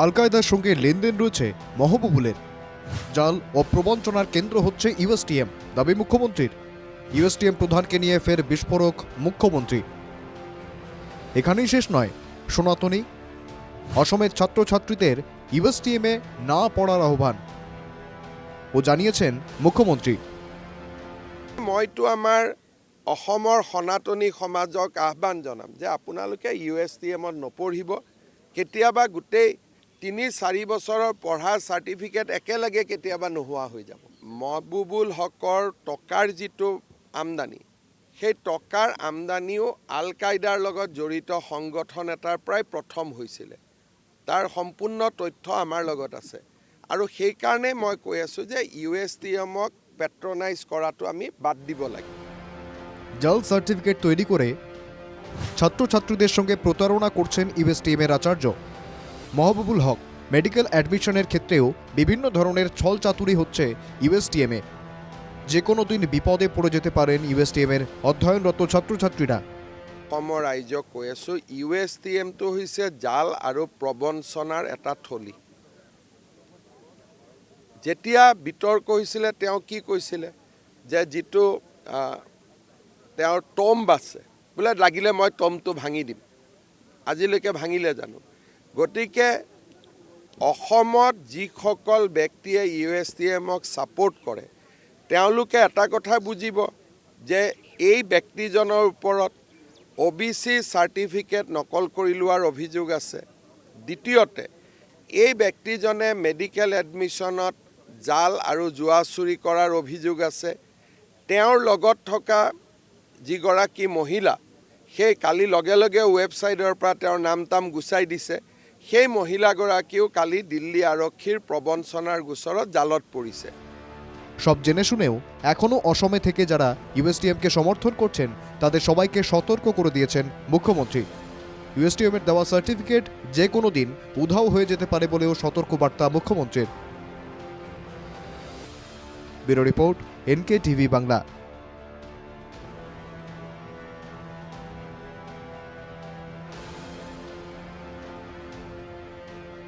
আল কায়দার সঙ্গে লেনদেন রয়েছে মহবুবুলের। জাল ও প্রবঞ্চনার কেন্দ্র হচ্ছে ইউএসটিএম, দাবি মুখ্যমন্ত্রীর। ইউএসটিএম প্রধানকে নিয়ে ফের বিস্ফোরক মুখ্যমন্ত্রী। এখানেই শেষ নয়, সনাতনী অসমের ছাত্রছাত্রীদের ইউএসটিএমে না পড়ার আহ্বান ও জানিয়েছেন মুখ্যমন্ত্রী। মইতো আমাৰ অসমৰ সনাতনী সমাজক আহ্বান জনাম যে আপোনালোকে ইউএসটিএমত নপঢ়িব। কেতিয়াবা গোটেই ৩-৪ বছৰৰ পঢ়াৰ চাৰ্টিফিকেট একেলগে কেতিয়াবা নোহোৱা হৈ যাব। মহবুবুল হকৰ টকাৰ যিটো আমদানি, সেই টকাৰ আমদানিও আল কায়দাৰ লগত জড়িত সংগঠন এটাৰ পৰাই প্ৰথম হৈছিলে। তাৰ সম্পূৰ্ণ তথ্য আমাৰ লগত আছে আৰু সেইকাৰণে মই কৈ আছোঁ যে ইউএসটিএমক পেট্রোনাইজ করাটো আমি বাদ দিব লাগে। জাল সার্টিফিকেট তৈরি করে ছাত্রছাত্রীদের সঙ্গে প্রতারণা করছেন ইউএসটিএমের আচার্য মহবুবুল হক। মেডিকেল অ্যাডমিশনের ক্ষেত্রেও বিভিন্ন ধরনের ছল চাতুরি হচ্ছে ইউএসটিএমে। যে কোনো দিন বিপদে পড়ে যেতে পারেন ইউএসটিএমের অধ্যয়নরত ছাত্রছাত্রীরা। অসমৰ ৰাইজক কৈ আছোঁ, ইউএসটিএমটো হৈছে জাল আৰু প্ৰবঞ্চনাৰ এটা থলী। যেতিয়া বিতৰ্ক হৈছিলে তেওঁ কি কৈছিলে যে যিটো তেওঁৰ টম্ব আছে বোলে লাগিলে মই টম্বটো ভাঙি দিম। আজিলৈকে ভাঙিলে জানো? গতিকে অসমত যিসকল ব্যক্তিয়ে ইউএসটিএমক ছাপোৰ্ট কৰে তেওঁলোকে এটা কথা বুজিব যে এই ব্যক্তিজনৰ ওপৰত OBC চাৰ্টিফিকেট নকল কৰি লোৱাৰ অভিযোগ আছে। দ্বিতীয়তে এই ব্যক্তিজনে মেডিকেল এডমিশ্যনত জাল আৰু জুৱা চুৰি কৰাৰ অভিযোগ আছে। তেওঁৰ লগত থকা যিগৰাকী মহিলা, সেই কালি লগে লগে ৱেবছাইটৰ পৰা তেওঁৰ নাম তাম গুচাই দিছে। সেই মহিলাগৰাকীও কালি দিল্লী আৰক্ষীৰ প্ৰবঞ্চনাৰ গোচৰত জালত পৰিছে। সব জেনে শুনেও এখনও অসমে থেকে যারা ইউএসটিএমকে সমর্থন করছেন তাদের সবাইকে সতর্ক করে দিয়েছেন মুখ্যমন্ত্রী। ইউএসটিএমের দেওয়া সার্টিফিকেট যে কোনো দিন উধাও হয়ে যেতে পারে বলেও সতর্কবার্তা মুখ্যমন্ত্রীর। Bureau report, NK TV Bangla.